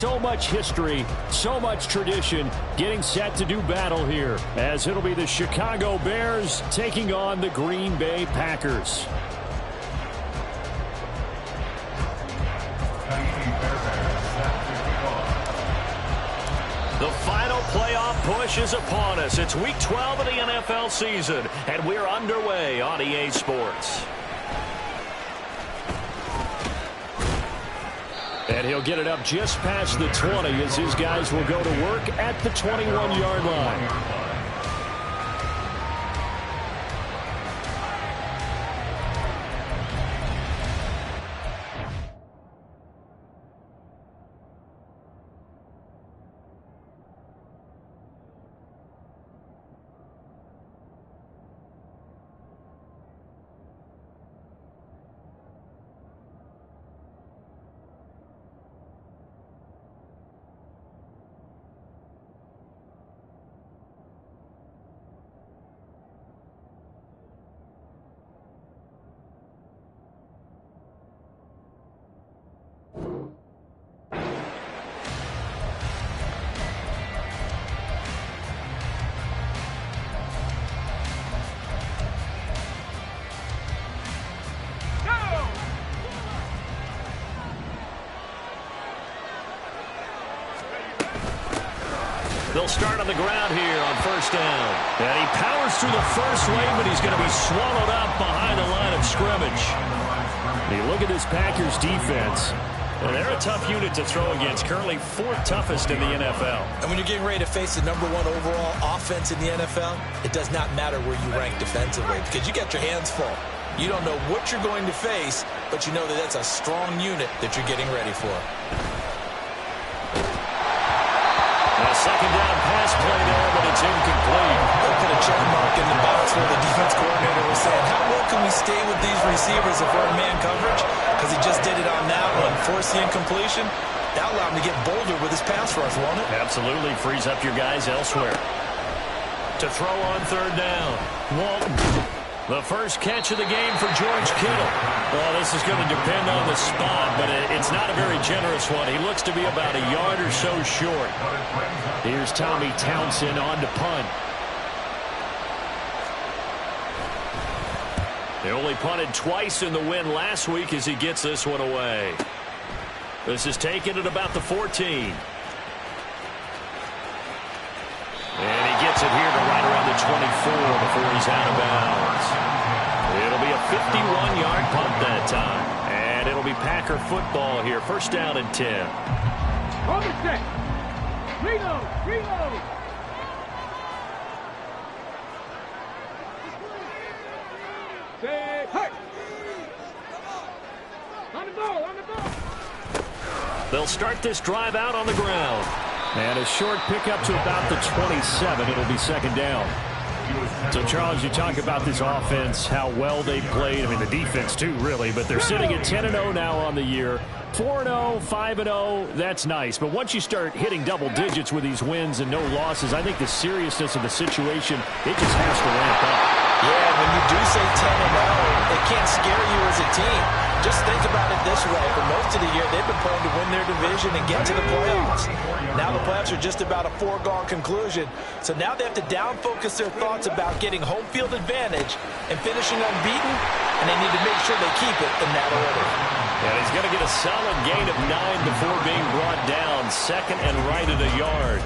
So much history, so much tradition, getting set to do battle here, as it'll be the Chicago Bears taking on the Green Bay Packers. The final playoff push is upon us. It's Week 12 of the NFL season, and we're underway on EA Sports. And he'll get it up just past the 20 as his guys will go to work at the 21-yard line. They'll start on the ground here on first down. And he powers through the first wave, but he's going to be swallowed up behind the line of scrimmage. And you look at this Packers defense, and they're a tough unit to throw against, currently fourth toughest in the NFL. And when you're getting ready to face the #1 overall offense in the NFL, it does not matter where you rank defensively because you got your hands full. You don't know what you're going to face, but you know that that's a strong unit that you're getting ready for. A second down pass play there, but it's incomplete. They put a check mark in the box where the defense coordinator was saying, how well can we stay with these receivers if we're in man coverage? Because he just did it on that one. Forced the incompletion. That allowed him to get bolder with his pass rush, won't it? Absolutely. Frees up your guys elsewhere. To throw on third down. Walton. The first catch of the game for George Kittle. Well, this is going to depend on the spot, but it's not a very generous one. He looks to be about a yard or so short. Here's Tommy Townsend on to punt. They only punted twice in the win last week as he gets this one away. This is taken at about the 14. And he gets it here to right around the 24 before he's out of bounds. It'll be a 51-yard punt that time. And it'll be Packer football here. First down and 10. On the set. Reload. Reload. Set. Hey. On the ball. On the ball. They'll start this drive out on the ground. And a short pickup to about the 27. It'll be second down. So, Charles, you talk about this offense, how well they played. I mean, the defense, too, really. But they're sitting at 10-0 now on the year. 4-0, 5-0, that's nice. But once you start hitting double digits with these wins and no losses, I think the seriousness of the situation, it just has to ramp up. Yeah, when you do say 10-0, it can't scare you as a team. Just think about it this way. For most of the year, they've been playing to win their division and get to the playoffs. Now the playoffs are just about a foregone conclusion. So now they have to down-focus their thoughts about getting home field advantage and finishing unbeaten, and they need to make sure they keep it in that order. And he's going to get a solid gain of 9 before being brought down. Second and right at a yard.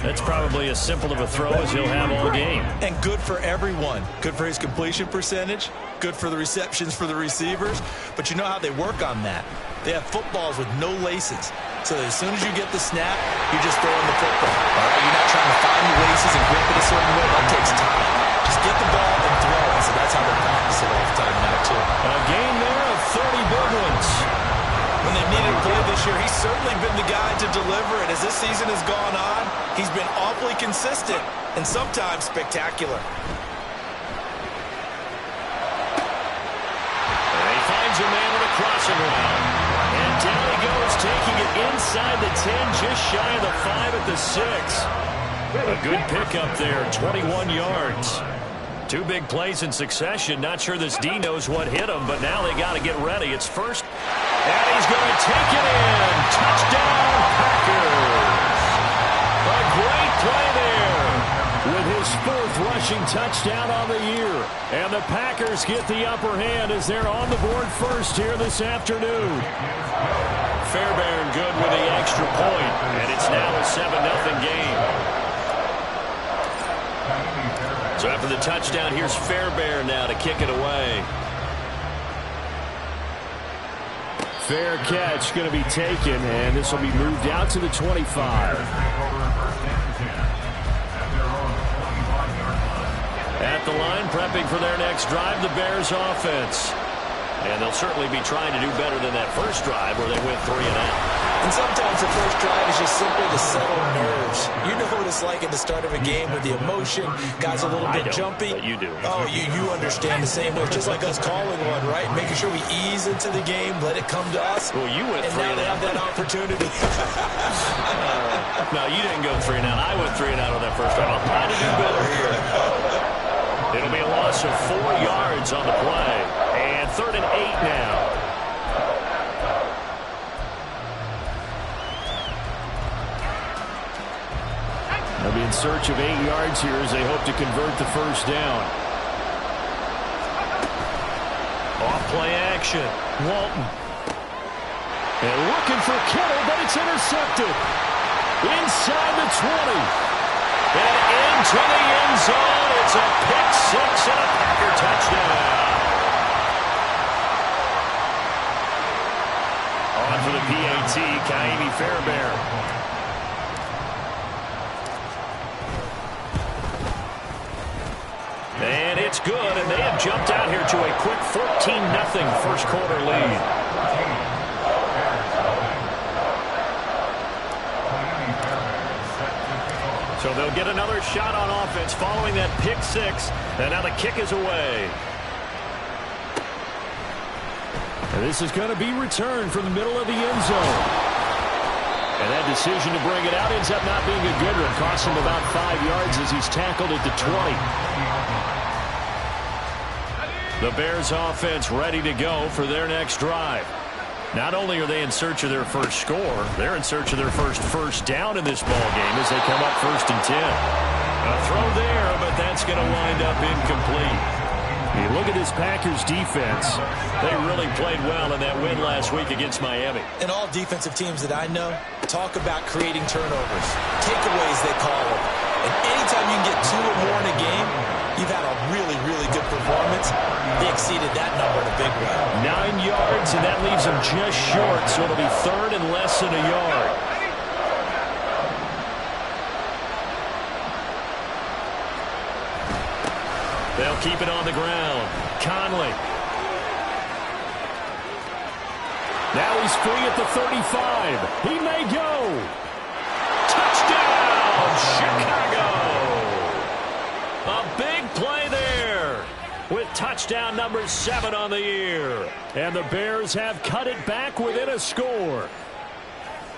That's probably as simple of a throw as he'll have all game. And good for everyone. Good for his completion percentage. Good for the receptions for the receivers. But you know how they work on that. They have footballs with no laces. So that as soon as you get the snap, you're just throwing the football. All right? You're not trying to find the laces and grip it a certain way. That takes time. Just get the ball and throw it. So that's how they practice it all the time now, too. A game there of 30 big ones. When they've needed to play this year, he's certainly been the guy to deliver it. As this season has gone on, he's been awfully consistent and sometimes spectacular. And he finds a man with a crossing route. And down he goes, taking it inside the 10, just shy of the 5 at the 6. A good pickup there, 21 yards. Two big plays in succession. Not sure this D knows what hit him, but now they got to get ready. It's first And he's going to take it in. Touchdown, Packers. A great play there with his 4th rushing touchdown on the year. And the Packers get the upper hand as they're on the board first here this afternoon. Fairbairn good with the extra point, and it's now a 7-0 game. So after the touchdown, here's Fairbairn now to kick it away. Fair catch going to be taken, and this will be moved out to the 25. At the line, prepping for their next drive, the Bears offense. And they'll certainly be trying to do better than that first drive where they went 3 and out. And sometimes the first drive is just simply to settle nerves. You know what it's like at the start of a game with the emotion. Guys a little bit jumpy. But you do. Oh, you understand the same way. It's just like us calling one, right? Making sure we ease into the game, let it come to us. Well, you went 3 and now they out. have that opportunity. No, you didn't go 3 and out. I went 3 and out on that first drive. I'll try to do better here. It'll be a loss of 4 yards on the play. And 3rd and 8 now. They'll be in search of 8 yards here as they hope to convert the first down. Off play action. Walton. And looking for Kittle, but it's intercepted. Inside the 20. And into the end zone. It's a pick-6 and a Packer touchdown. On for the PAT, Kaimi Fairbairn. And it's good, and they have jumped out here to a quick 14-0 first quarter lead. So they'll get another shot on offense following that pick-6, and now the kick is away. And this is going to be returned from the middle of the end zone. And that decision to bring it out ends up not being a good one. Costs him about 5 yards as he's tackled at the 20. The Bears offense ready to go for their next drive. Not only are they in search of their first score, they're in search of their first down in this ball game as they come up 1st and 10. A throw there, but that's going to wind up incomplete. You look at this Packers defense. They really played well in that win last week against Miami. And all defensive teams that I know talk about creating turnovers. Takeaways, they call them. And anytime you can get 2 or more in a game, you've had a really, really good performance. They exceeded that number in a big way. 9 yards, and that leaves them just short. So it'll be 3rd and less than a yard. They'll keep it on the ground. Conley. Now he's free at the 35. He may go. Touchdown, Chicago. A big play there with touchdown number 7 on the year. And the Bears have cut it back within a score.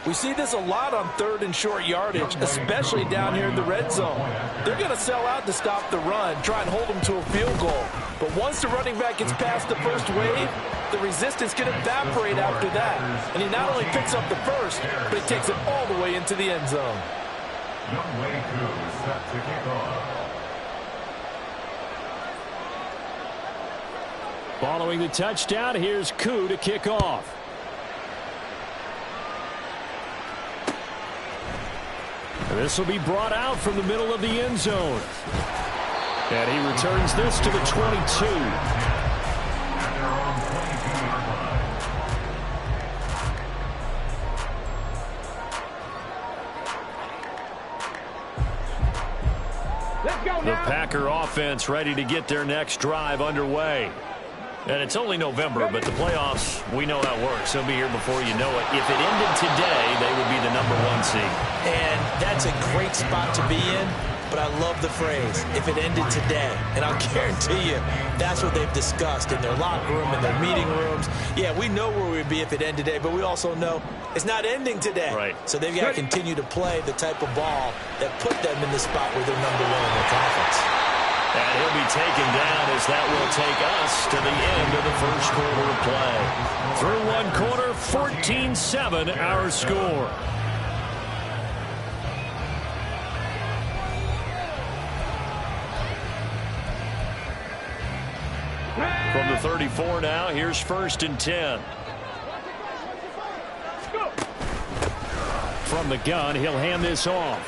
We see this a lot on 3rd and short yardage, especially down here in the red zone. They're going to sell out to stop the run, try and hold them to a field goal. But once the running back gets past the first wave, the resistance can evaporate after that. And he not only picks up the first, but he takes it all the way into the end zone. Following the touchdown, here's Koo to kick off. This will be brought out from the middle of the end zone. And he returns this to the 22. Let's go now. The Packer offense ready to get their next drive underway. And it's only November, but the playoffs, we know how it works. They'll be here before you know it. If it ended today, they would be the number 1 seed. And that's a great spot to be in, but I love the phrase, if it ended today. And I'll guarantee you, that's what they've discussed in their locker room, in their meeting rooms. Yeah, we know where we'd be if it ended today, but we also know it's not ending today. Right. So they've got to continue to play the type of ball that put them in the spot where they're number 1 in their conference. And he'll be taken down as that will take us to the end of the first quarter of play. Through one quarter, 14-7 our score. From the 34 now, here's 1st and 10. From the gun, he'll hand this off.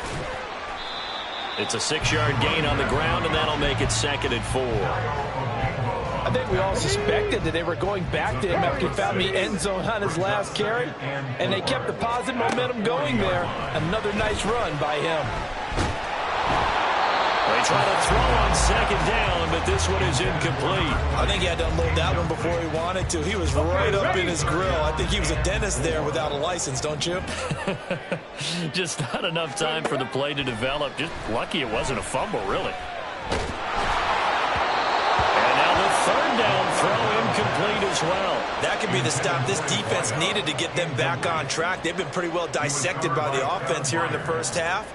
It's a 6-yard gain on the ground, and that'll make it 2nd and 4. I think we all suspected that they were going back to him after he found the end zone on his last carry, and they kept the positive momentum going there. Another nice run by him. They try to throw on 2nd down, but this one is incomplete. I think he had to unload that one before he wanted to. He was right up in his grill. I think he was a dentist there without a license, don't you? Just not enough time for the play to develop. Just lucky it wasn't a fumble, really. And now the 3rd down throw incomplete as well. That could be the stop this defense needed to get them back on track. They've been pretty well dissected by the offense here in the first half.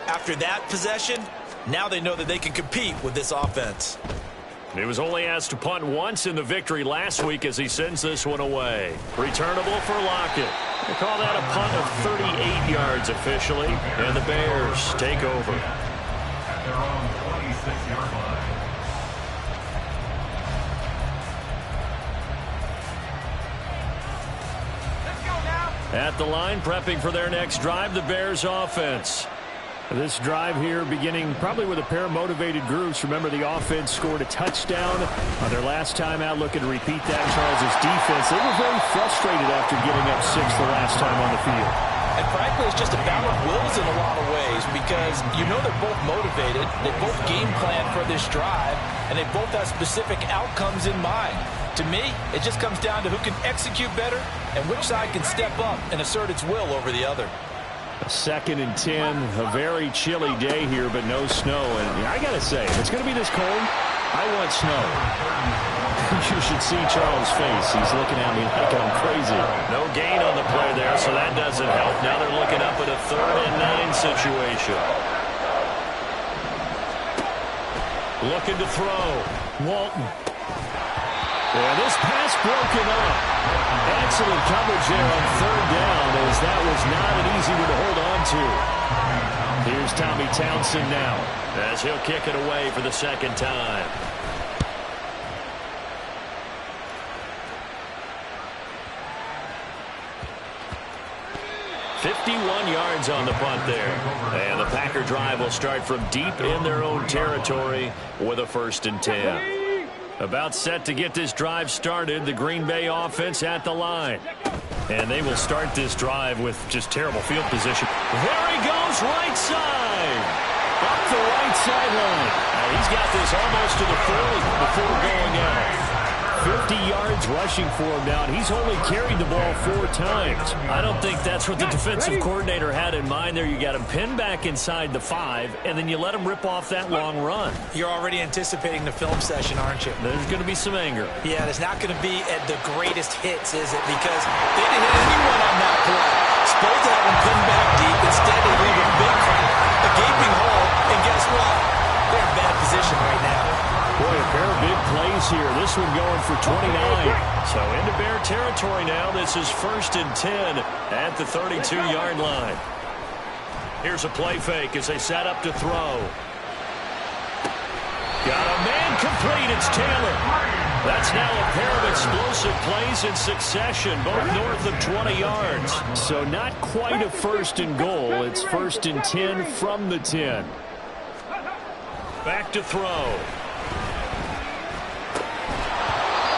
After that possession, now they know that they can compete with this offense. He was only asked to punt once in the victory last week as he sends this one away. Returnable for Lockett. They call that a punt of 38 yards officially, and the Bears take over. At the line, prepping for their next drive, the Bears offense. This drive here beginning probably with a pair of motivated groups. Remember, the offense scored a touchdown on their last time out. Looking to repeat that. Charles' defense, they were very frustrated after getting up 6 the last time on the field. And frankly, it's just a battle of wills in a lot of ways because you know they're both motivated. They both game plan for this drive, and they both have specific outcomes in mind. To me, it just comes down to who can execute better and which side can step up and assert its will over the other. 2nd and 10, a very chilly day here, but no snow. And I got to say, if it's going to be this cold, I want snow. You should see Charles' face. He's looking at me like I'm crazy. No gain on the play there, so that doesn't help. Now they're looking up at a 3rd and 9 situation. Looking to throw. Walton. Yeah, this pass broken up. Excellent coverage there on 3rd down, as that was not an easy one to hold on to. Here's Tommy Townsend now, as he'll kick it away for the 2nd time. $51 yards on the punt there. And the Packer drive will start from deep in their own territory with a 1st and 10. About set to get this drive started, the Green Bay offense at the line. And they will start this drive with just terrible field position. There he goes, right side. Up the right sideline. He's got this almost to the 40 before going out. 50 yards rushing for him now, and he's only carried the ball 4 times. I don't think that's what the defensive coordinator had in mind there. You got him pinned back inside the 5, and then you let him rip off that long run. You're already anticipating the film session, aren't you? There's going to be some anger. Yeah, there's not going to be at the greatest hits, is it? Because they didn't hit anyone on that play. Supposed to have him pinned back deep. Instead, they leave a big crack, a gaping hole, and guess what? They're in bad position right now. Boy, a pair of big plays here. This one going for 29. So into Bear territory now. This is 1st and 10 at the 32-yard line. Here's a play fake as they set up to throw. Got a man complete. It's Taylor. That's now a pair of explosive plays in succession, both north of 20 yards. So not quite a 1st and goal. It's 1st and 10 from the 10. Back to throw.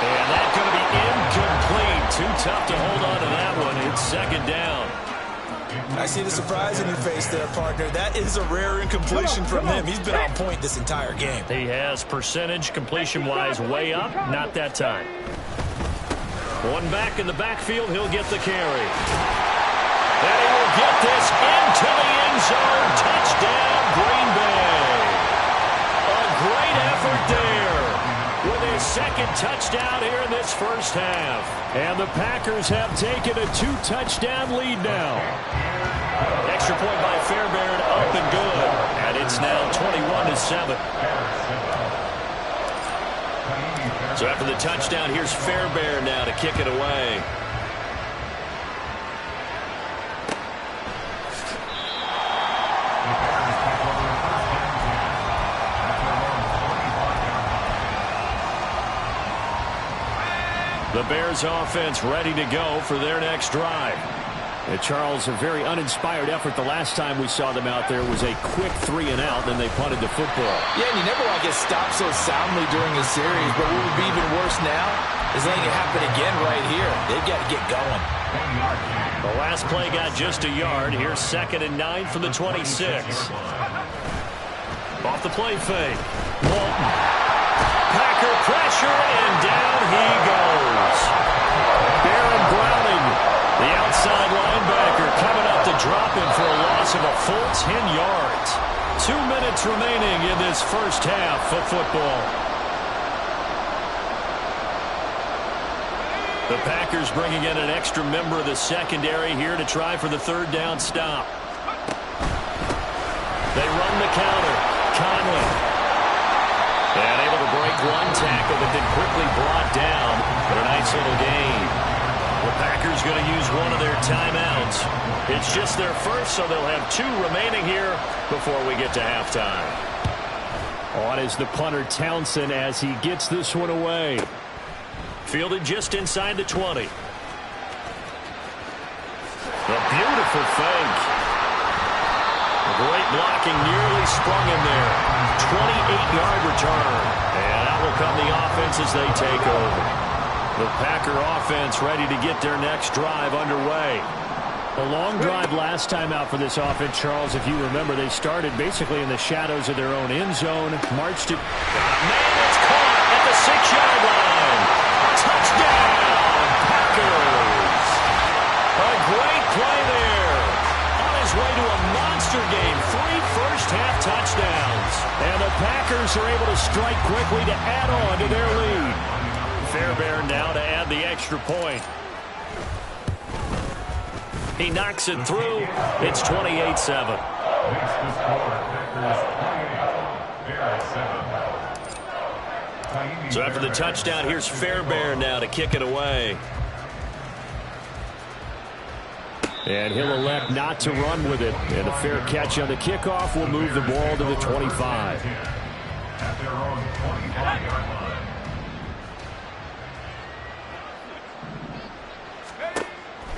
And that's going to be incomplete. Too tough to hold on to that one. It's 2nd down. I see the surprise in your face there, partner. That is a rare incompletion from him. He's been on point this entire game. He has percentage completion-wise way up. Not that time. One back in the backfield. He'll get the carry. And he will get this into the end zone. Touchdown, Green Bay. A great effort there. With his 2nd touchdown here in this first half. And the Packers have taken a 2-touchdown lead now. Extra point by Fairbairn, up and good. And it's now 21-7. So after the touchdown, here's Fairbairn now to kick it away. The Bears offense ready to go for their next drive. And Charles, a very uninspired effort the last time we saw them out there was a quick 3-and-out, then they punted the football. Yeah, and you never want to get stopped so soundly during a series, but what would be even worse now is letting it happen again right here. They've got to get going. The last play got just a yard. Here's 2nd and 9 from the 26. Off the play fake. Walton. Packer pressure, and down he goes. Baron Browning, the outside linebacker, coming up to drop him for a loss of a full 10 yards. 2 minutes remaining in this first half of football. The Packers bringing in an extra member of the secondary here to try for the 3rd down stop. They run the counter. Conley. And able to break one tackle, but then quickly brought down for a nice little gain. The Packers going to use one of their timeouts. It's just their first, so they'll have 2 remaining here before we get to halftime. On is the punter Townsend as he gets this one away. Fielded just inside the 20. A beautiful fake. Great blocking, nearly sprung him there. 28-yard return. And out will come the offense as they take over. The Packer offense ready to get their next drive underway. A long drive last time out for this offense, Charles. If you remember, they started basically in the shadows of their own end zone. Marched it. Man, it's caught at the 6-yard line. Touchdown, Packers. A great play there. On his way to a monster game. 3 first-half touchdowns. And the Packers are able to strike quickly to add on to their lead. Fairbairn now to add the extra point. He knocks it through. It's 28-7. So after the touchdown, here's Fairbairn now to kick it away. And he'll elect not to run with it. And a fair catch on the kickoff will move the ball to the 25.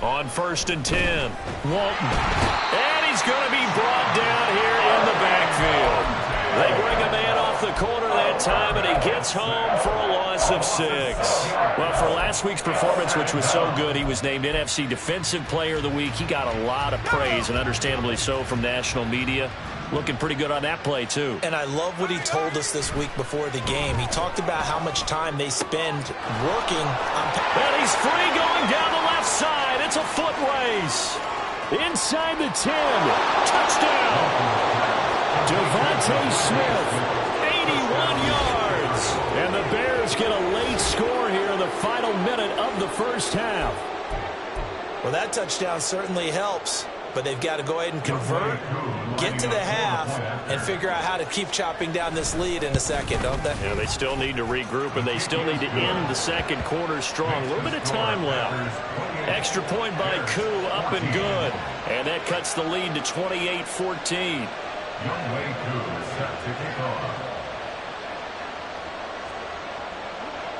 On 1st and 10. Walton. And he's going to be brought down here in the backfield. They bring a man off the corner that time, and he gets home for a loss of 6. Well, for last week's performance, which was so good, he was named NFC Defensive Player of the Week. He got a lot of praise, and understandably so, from national media. Looking pretty good on that play, too. And I love what he told us this week before the game. He talked about how much time they spend working on... And he's free going down the left side. It's a foot race. Inside the 10. Touchdown. Devontae Smith, 81 yards. And the Bears get a late score here in the final minute of the first half. Well, that touchdown certainly helps, but they've got to go ahead and convert, get to the half, and figure out how to keep chopping down this lead in a second, don't they? Yeah, they still need to regroup, and they still need to end the second quarter strong. A little bit of time left. Extra point by Koo, up and good. And that cuts the lead to 28-14.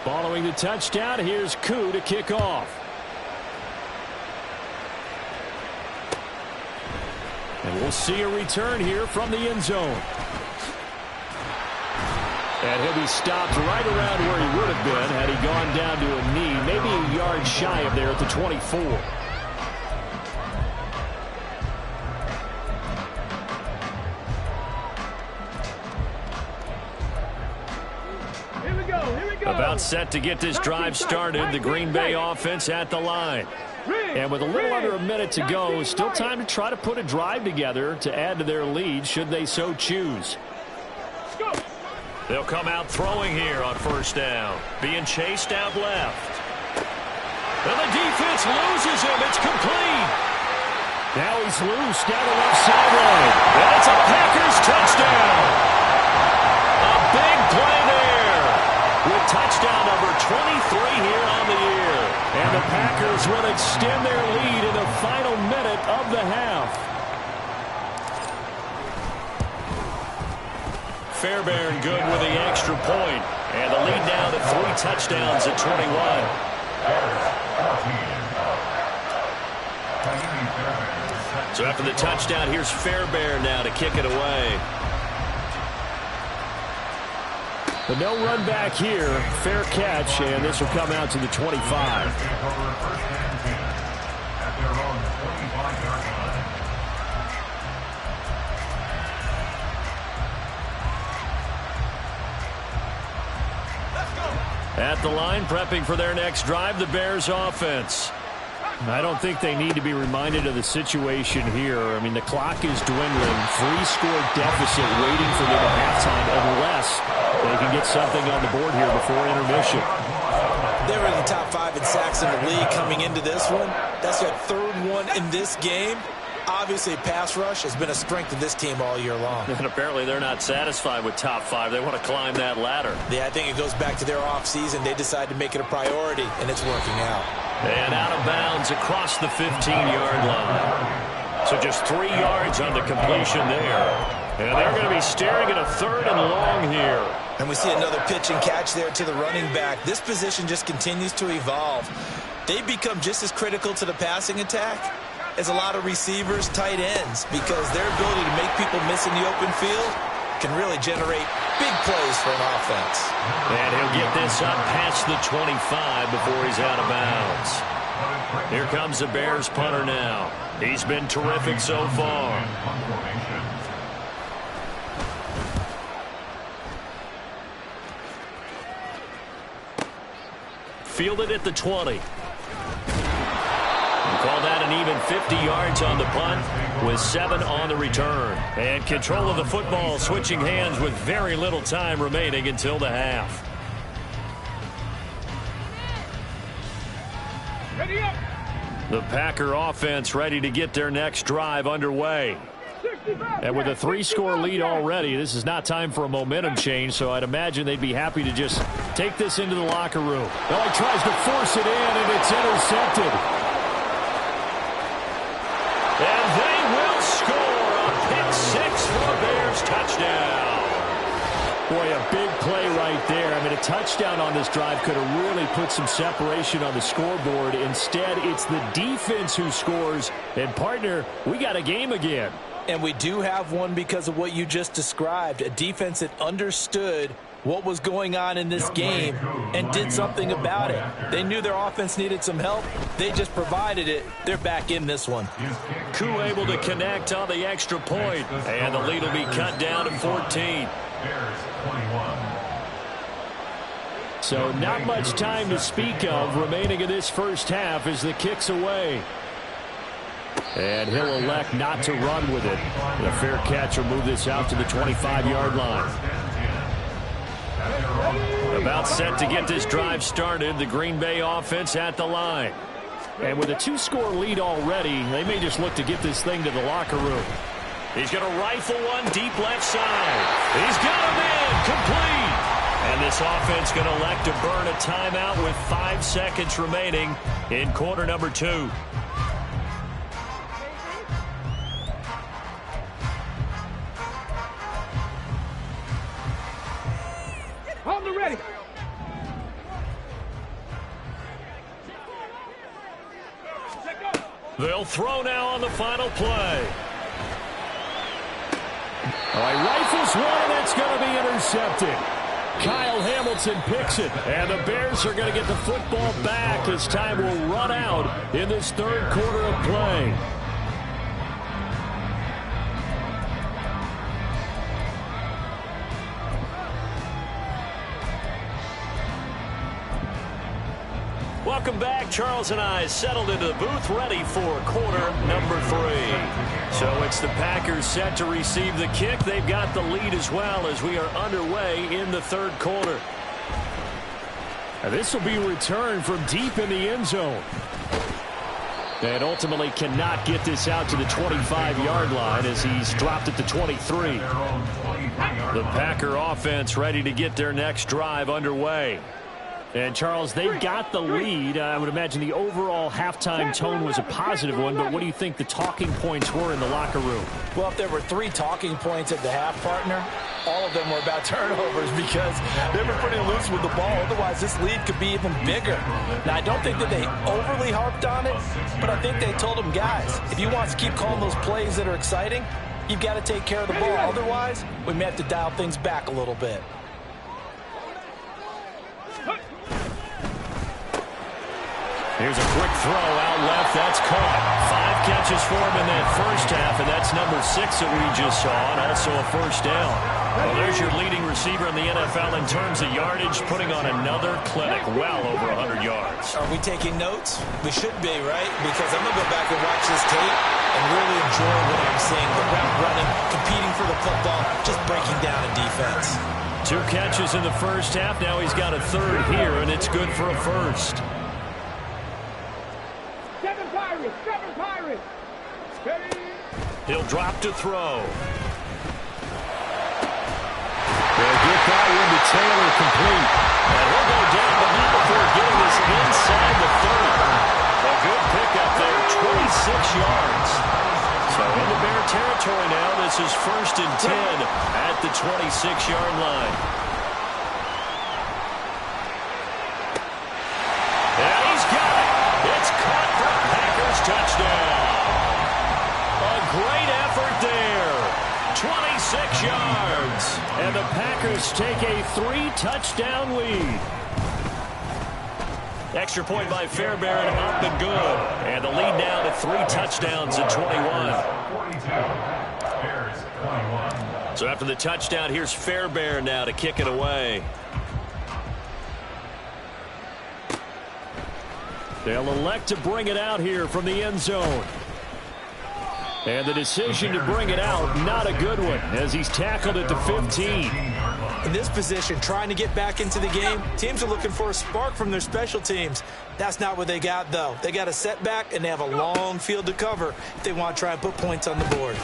Following the touchdown, here's Koo to kick off. And we'll see a return here from the end zone. And he'll be stopped right around where he would have been had he gone down to a knee, maybe a yard shy of there at the 24. About set to get this drive started, the Green Bay offense at the line. And with a little under a minute to go, still time to try to put a drive together to add to their lead should they so choose. They'll come out throwing here on 1st down. Being chased out left. And the defense loses him. It's complete. Now he's loose down the left sideline. And it's a Packers touchdown. A big play there. with touchdown number 23 here on the year. And the Packers will extend their lead in the final minute of the half. Fairbairn good with the extra point. And the lead now to 3 touchdowns at 21. So after the touchdown, here's Fairbairn now to kick it away. But no run back here. Fair catch, and this will come out to the 25. At the line, prepping for their next drive, the Bears offense. I don't think they need to be reminded of the situation here. I mean, the clock is dwindling. 3-score deficit waiting for them at halftime unless they can get something on the board here before intermission. They were in the top 5 in sacks in the league coming into this one. That's their 3rd one in this game. Obviously, pass rush has been a strength of this team all year long. And apparently they're not satisfied with top 5. They want to climb that ladder. Yeah, I think it goes back to their offseason. They decided to make it a priority, and it's working out. And out of bounds across the 15-yard line. So just 3 yards on the completion there. And they're going to be staring at a 3rd and long here. And we see another pitch and catch there to the running back. This position just continues to evolve. They become just as critical to the passing attack as a lot of receivers, tight ends, because their ability to make people miss in the open field can really generate big plays for an offense. And he'll get this up past the 25 before he's out of bounds. Here comes the Bears punter now. He's been terrific so far. Fielded at the 20. Call that an even 50 yards on the punt with 7 on the return. And control of the football switching hands with very little time remaining until the half. Ready up. The Packer offense ready to get their next drive underway. And with a 3-score lead already, this is not time for a momentum change, so I'd imagine they'd be happy to just take this into the locker room. Oh, he tries to force it in, and it's intercepted. And they will score a pick 6 for the Bears touchdown. Boy, a big play right there. I mean, a touchdown on this drive could have really put some separation on the scoreboard. Instead, it's the defense who scores. And, partner, we got a game again. And we do have one because of what you just described. A defense that understood what was going on in this game and did something about it. They knew their offense needed some help. They just provided it. They're back in this one. Koo able to connect on the extra point. And the lead will be cut down to 14. So not much time to speak of remaining in this first half as the kick's away. And he'll elect not to run with it. And a fair catch will move this out to the 25-yard line. About set to get this drive started, the Green Bay offense at the line. And with a 2-score lead already, they may just look to get this thing to the locker room. He's going to rifle one deep left side. He's got a man complete. And this offense going to elect to burn a timeout with 5 seconds remaining in quarter number 2. On the ready. They'll throw now on the final play. Oh, he rifles one, and it's going to be intercepted. Kyle Hamilton picks it, and the Bears are going to get the football back as time will run out in this 3rd quarter of play. Welcome back. Charles and I settled into the booth ready for quarter number 3. So it's the Packers set to receive the kick. They've got the lead as well as we are underway in the 3rd quarter. And this will be returned from deep in the end zone. And ultimately cannot get this out to the 25-yard line as he's dropped at the 23. The Packer offense ready to get their next drive underway. And, Charles, they got the lead. I would imagine the overall halftime tone was a positive one, but what do you think the talking points were in the locker room? Well, if there were 3 talking points at the half, partner, all of them were about turnovers because they were pretty loose with the ball. Otherwise, this lead could be even bigger. Now, I don't think that they overly harped on it, but I think they told them, guys, if you want to keep calling those plays that are exciting, you've got to take care of the ball. Otherwise, we may have to dial things back a little bit. Here's a quick throw out left. That's caught. 5 catches for him in that first half, and that's number 6 that we just saw, and also a first down. Well, there's your leading receiver in the NFL in terms of yardage, putting on another clinic, well over 100 yards. Are we taking notes? We should be, right? Because I'm going to go back and watch this tape and really enjoy what I'm seeing. The route running, competing for the football, just breaking down a defense. 2 catches in the first half. Now he's got a third here, and it's good for a first. 7 Pirates. He'll drop to throw. They'll get that one to Taylor complete. And he'll go down, but not before getting this inside the 30. A good pickup there, 26 yards. So into Bear territory now. This is 1st and 10 at the 26-yard line. And he's got it. It's caught for a Packers touchdown. A great effort there. 26 yards. And the Packers take a 3-touchdown lead. Extra point by Fairbairn, up and good. And the lead now to 3 touchdowns at 21. So after the touchdown, here's Fairbairn now to kick it away. They'll elect to bring it out here from the end zone. And the decision to bring it out, not a good one, as he's tackled at the 15. In this position, trying to get back into the game, teams are looking for a spark from their special teams. That's not what they got, though. They got a setback, and they have a long field to cover if they want to try and put points on the board.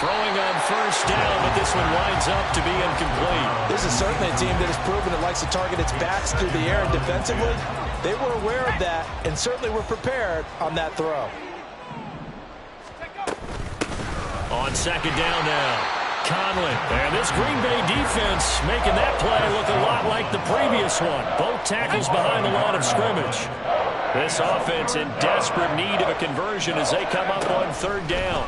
Throwing on first down, but this one winds up to be incomplete. This is certainly a team that has proven it likes to target its backs through the air and defensively. They were aware of that and certainly were prepared on that throw. On second down now, Conley. And this Green Bay defense making that play look a lot like the previous one. Both tackles behind the line of scrimmage. This offense in desperate need of a conversion as they come up on third down.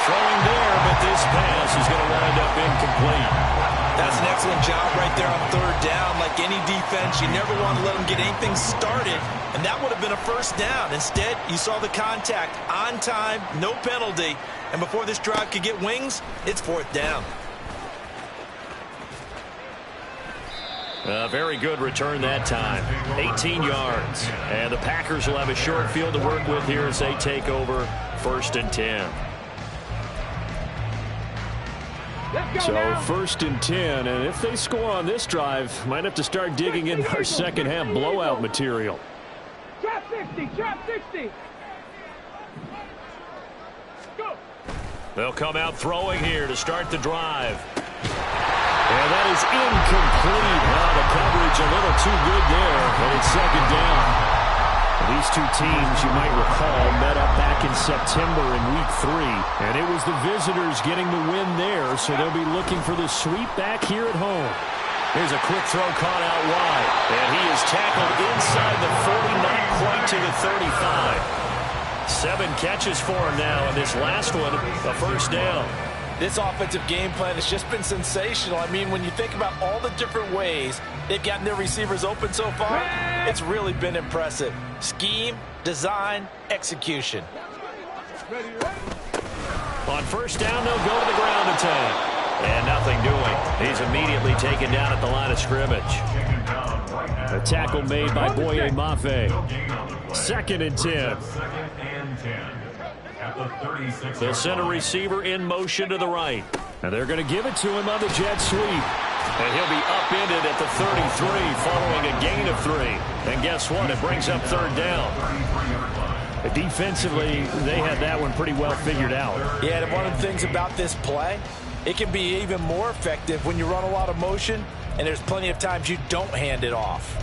Throwing there, but this pass is going to wind up incomplete. That's an excellent job right there on third down. Like any defense, you never want to let them get anything started, and that would have been a first down. Instead, you saw the contact on time, no penalty, and before this drive could get wings, it's fourth down. A very good return that time, 18 yards. And the Packers will have a short field to work with here as they take over 1st and 10. So 1st and 10, and if they score on this drive, might have to start digging in our second half blowout material. Trap 60, trap 60. Go. They'll come out throwing here to start the drive. And that is incomplete. Well, the coverage a little too good there, and it's second down. These two teams, you might recall, met up back in September in Week 3, and it was the visitors getting the win there, so they'll be looking for the sweep back here at home. Here's a quick throw caught out wide, and he is tackled inside the 40, not quite to the 35. 7 catches for him now, and this last one, a first down. This offensive game plan has just been sensational. I mean, when you think about all the different ways they've gotten their receivers open so far, it's really been impressive. Scheme, design, execution. On first down, they'll go to the ground attack. And nothing doing. He's immediately taken down at the line of scrimmage. A tackle made by Boye Mafe. 2nd and 10. They'll send a receiver in motion to the right. And they're going to give it to him on the jet sweep. And he'll be upended at the 33 following a gain of 3. And guess what? It brings up third down. Defensively, they had that one pretty well figured out. Yeah, and one of the things about this play, it can be even more effective when you run a lot of motion, and there's plenty of times you don't hand it off.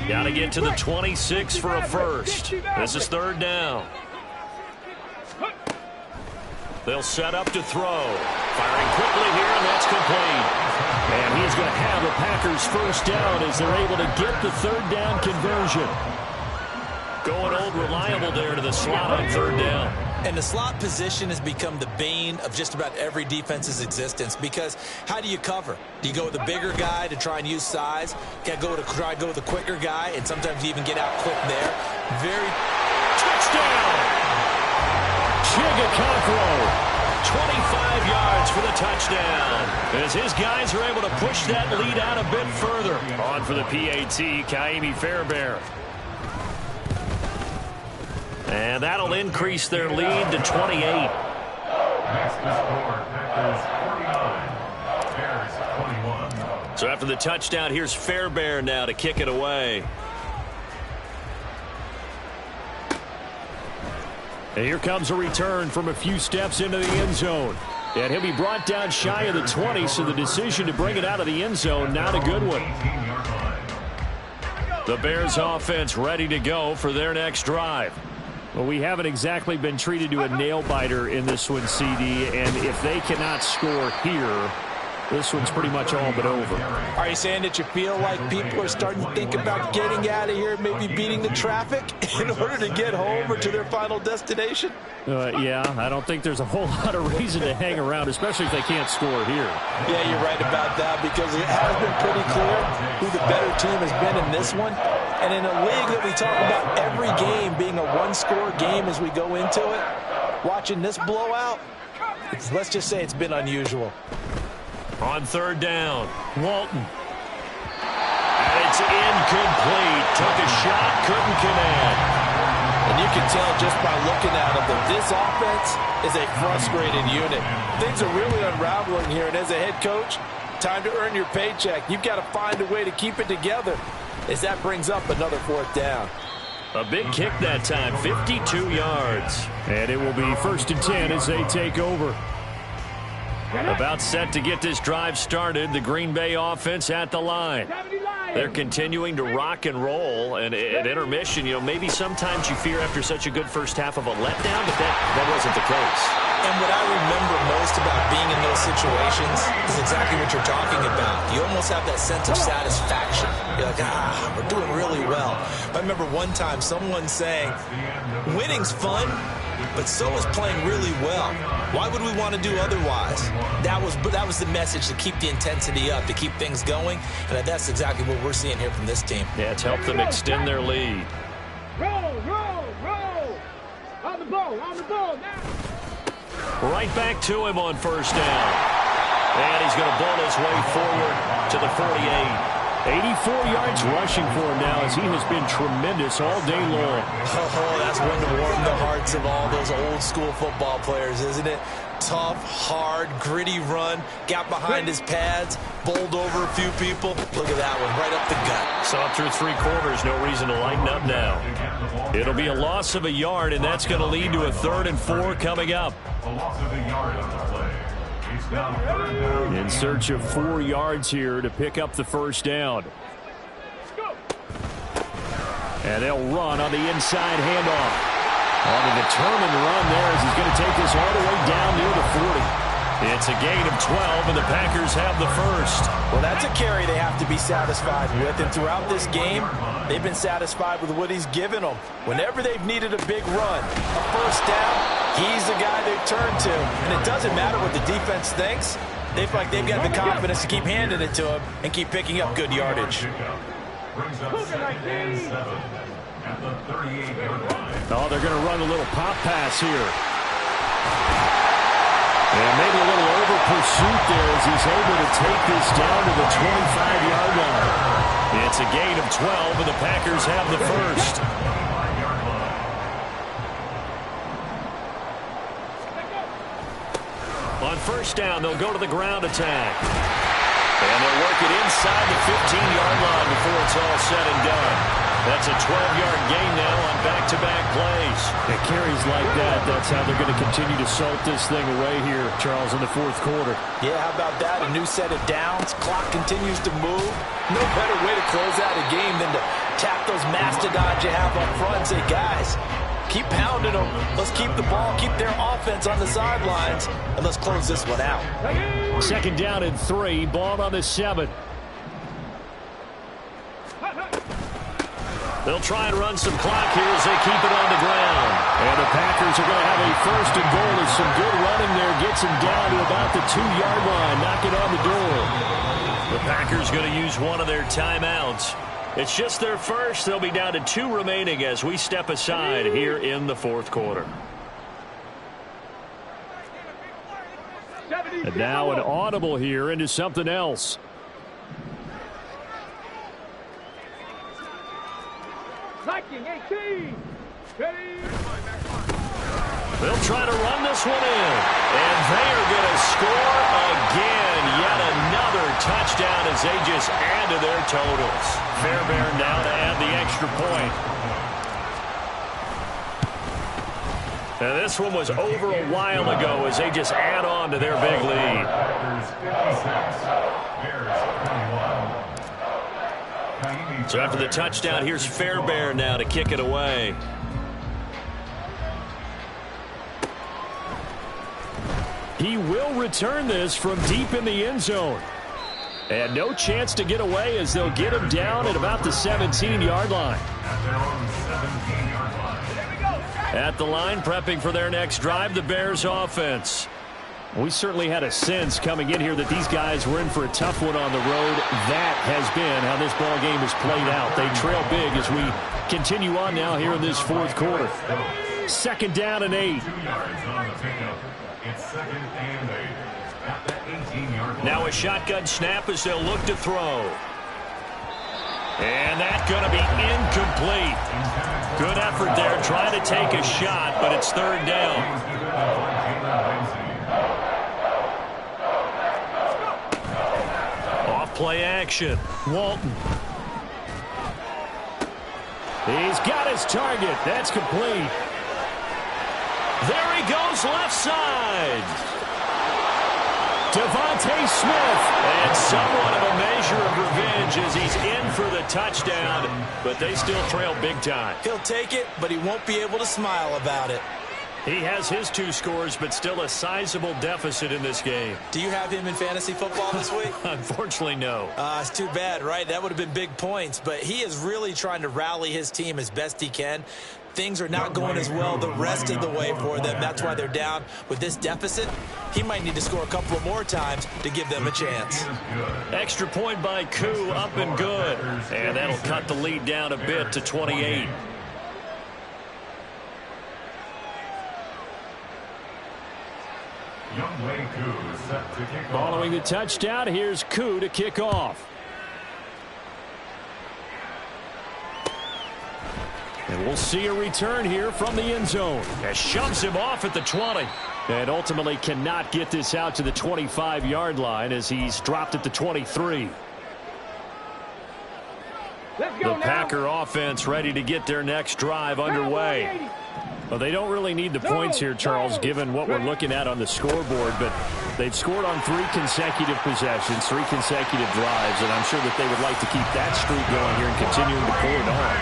Got to get to the 26 for a first. This is third down. They'll set up to throw. Firing quickly here, and that's complete. And he's going to have the Packers first down as they're able to get the third down conversion. Going old reliable there to the slot on third down. And the slot position has become the bane of just about every defense's existence, because how do you cover? Do you go with the bigger guy to try and use size? Can I try to go with the quicker guy, and sometimes you even get out quick there? Touchdown! Chigakakro, 25 yards for the touchdown, as his guys are able to push that lead out a bit further. On for the PAT, Kaimi Fairbairn. And that'll increase their lead to 28. So after the touchdown, here's Fairbairn now to kick it away. And here comes a return from a few steps into the end zone. And he'll be brought down shy of the 20, so the decision to bring it out of the end zone, not a good one. The Bears offense ready to go for their next drive. Well, we haven't exactly been treated to a nail-biter in this one, CD, and if they cannot score here, this one's pretty much all but over. Are you saying that you feel like people are starting to think about getting out of here, maybe beating the traffic in order to get home or to their final destination? Yeah, I don't think there's a whole lot of reason to hang around, especially if they can't score here. Yeah, you're right about that, because it has been pretty clear who the better team has been in this one. And in a league that we talk about every game being a one-score game as we go into it, watching this blowout, let's just say it's been unusual. On third down, Walton. And it's incomplete. Took a shot, couldn't connect. And you can tell just by looking at them that this offense is a frustrated unit. Things are really unraveling here, and as a head coach, time to earn your paycheck. You've got to find a way to keep it together as that brings up another fourth down. A big kick that time, 52 yards. And it will be 1st and 10 as they take over. About set to get this drive started, the Green Bay offense at the line. They're continuing to rock and roll, and at intermission, you know, maybe sometimes you fear after such a good first half of a letdown, but that wasn't the case. And what I remember most about being in those situations is exactly what you're talking about. You almost have that sense of satisfaction. You're like, we're doing really well. I remember one time someone saying, winning's fun, but so is playing really well. Why would we want to do otherwise? That was the message, to keep the intensity up, to keep things going, and that's exactly what we're seeing here from this team. Yeah, it's helped them extend their lead. Roll, roll, roll. On the ball now. Right back to him on first down. And he's going to bull his way forward to the 48. 84 yards rushing for him now, as he has been tremendous all day long. Oh, that's one to warm the hearts of all those old school football players, isn't it? Tough, hard, gritty run, got behind his pads, bowled over a few people. Look at that one, right up the gut. Saw through 3 quarters, no reason to lighten up now. It'll be a loss of a yard, and that's going to lead to a 3rd and 4 coming up. A loss of a yard on the play. In search of 4 yards here to pick up the first down. And they'll run on the inside handoff. On a determined run there, as he's going to take this all the way down near the 40. It's a gain of 12, and the Packers have the first. Well, that's a carry they have to be satisfied with, and throughout this game, they've been satisfied with what he's given them. Whenever they've needed a big run, a first down, he's the guy they've turned to. And it doesn't matter what the defense thinks. They feel like they've got the confidence to keep handing it to him and keep picking up good yardage. Oh, they're going to run a little pop pass here. And maybe a little over pursuit there as he's able to take this down to the 25-yard line. It's a gain of 12, and the Packers have the first. On first down. They'll go to the ground attack. And they'll work it inside the 15-yard line before it's all said and done. That's a 12-yard gain now on back-to-back plays. It carries like that. That's how they're going to continue to salt this thing away here, Charles, in the fourth quarter. Yeah, how about that? A new set of downs. Clock continues to move. No better way to close out a game than to tap those mastodons you have up front and say, guys, keep pounding them. Let's keep the ball, keep their offense on the sidelines, and let's close this one out. Second down and 3. Ball on the 7. They'll try and run some clock here as they keep it on the ground. And the Packers are going to have a first and goal as some good running there gets them down to about the 2-yard line, knocking on the door. The Packers going to use one of their timeouts. It's just their first. They'll be down to 2 remaining as we step aside here in the fourth quarter. And now an audible here into something else. Liking 18. They'll try to run this one in. And they are going to score again. Yet another touchdown as they just add to their totals. Fairbairn now to add the extra point. Now this one was over a while ago as they just add on to their big lead. So after the touchdown, here's Fairbairn now to kick it away. He will return this from deep in the end zone. And no chance to get away as they'll get him down at about the 17-yard line. At the line, prepping for their next drive, the Bears offense. We certainly had a sense coming in here that these guys were in for a tough one on the road. That has been how this ball game has played out. They trail big as we continue on now here in this fourth quarter. Second down and 8. Now a shotgun snap as they'll look to throw. And that's going to be incomplete. Good effort there trying to take a shot, but it's third down. Play action. Walton. He's got his target. That's complete. There he goes left side. Devontae Smith. And somewhat of a measure of revenge as he's in for the touchdown, but they still trail big time. He'll take it, but he won't be able to smile about it. He has his 2 scores, but still a sizable deficit in this game. Do you have him in fantasy football this week? Unfortunately, no. It's too bad, right? That would have been big points, but he is really trying to rally his team as best he can. Things are not going as well the rest of the way for them. That's why they're down with this deficit. He might need to score a couple of more times to give them a chance. Extra point by Koo, up and good. And that'll cut the lead down a bit to 28. Following the touchdown, here's Koo to kick off. And we'll see a return here from the end zone. As shoves him off at the 20. And ultimately cannot get this out to the 25-yard line as he's dropped at the 23. The Packer offense ready to get their next drive underway. Well, they don't really need the points here, Charles, given what we're looking at on the scoreboard, but they've scored on 3 consecutive possessions, 3 consecutive drives, and I'm sure that they would like to keep that streak going here and continuing to pull it on.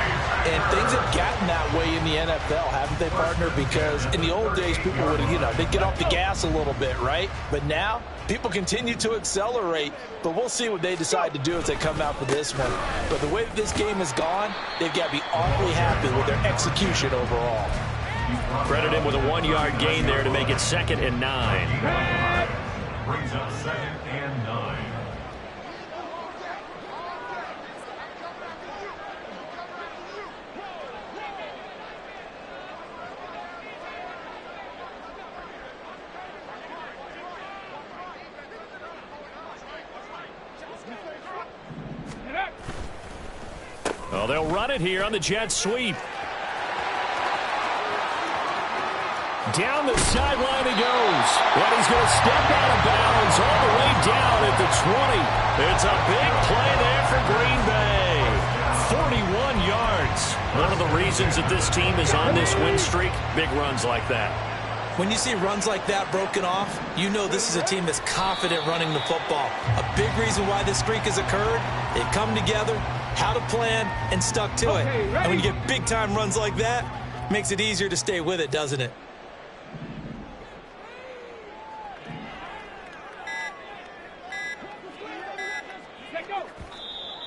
And things have gotten that way in the NFL, haven't they, partner? Because in the old days, people would, they'd get off the gas a little bit, right? But now, people continue to accelerate, but we'll see what they decide to do as they come out for this one. But the way that this game has gone, they've got to be awfully happy with their execution overall. Credit him with a 1-yard gain there to make it 2nd and 9. Brings up 2nd and 9. Well, they'll run it here on the jet sweep. Down the sideline he goes. And he's going to step out of bounds all the way down at the 20. It's a big play there for Green Bay. 41 yards. One of the reasons that this team is on this win streak, big runs like that. When you see runs like that broken off, you know this is a team that's confident running the football. A big reason why this streak has occurred, they've come together, had a plan, and stuck to it. And when you get big-time runs like that, it makes it easier to stay with it, doesn't it?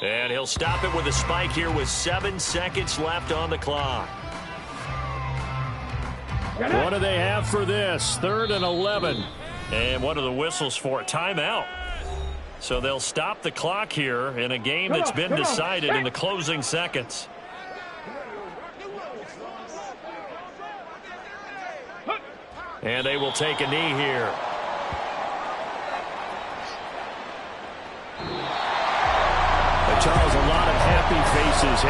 And he'll stop it with a spike here with 7 seconds left on the clock. What do they have for this? 3rd and 11. And what are the whistles for? Timeout. So they'll stop the clock here in a game that's been decided in the closing seconds. And they will take a knee here. Charles, a lot of happy faces.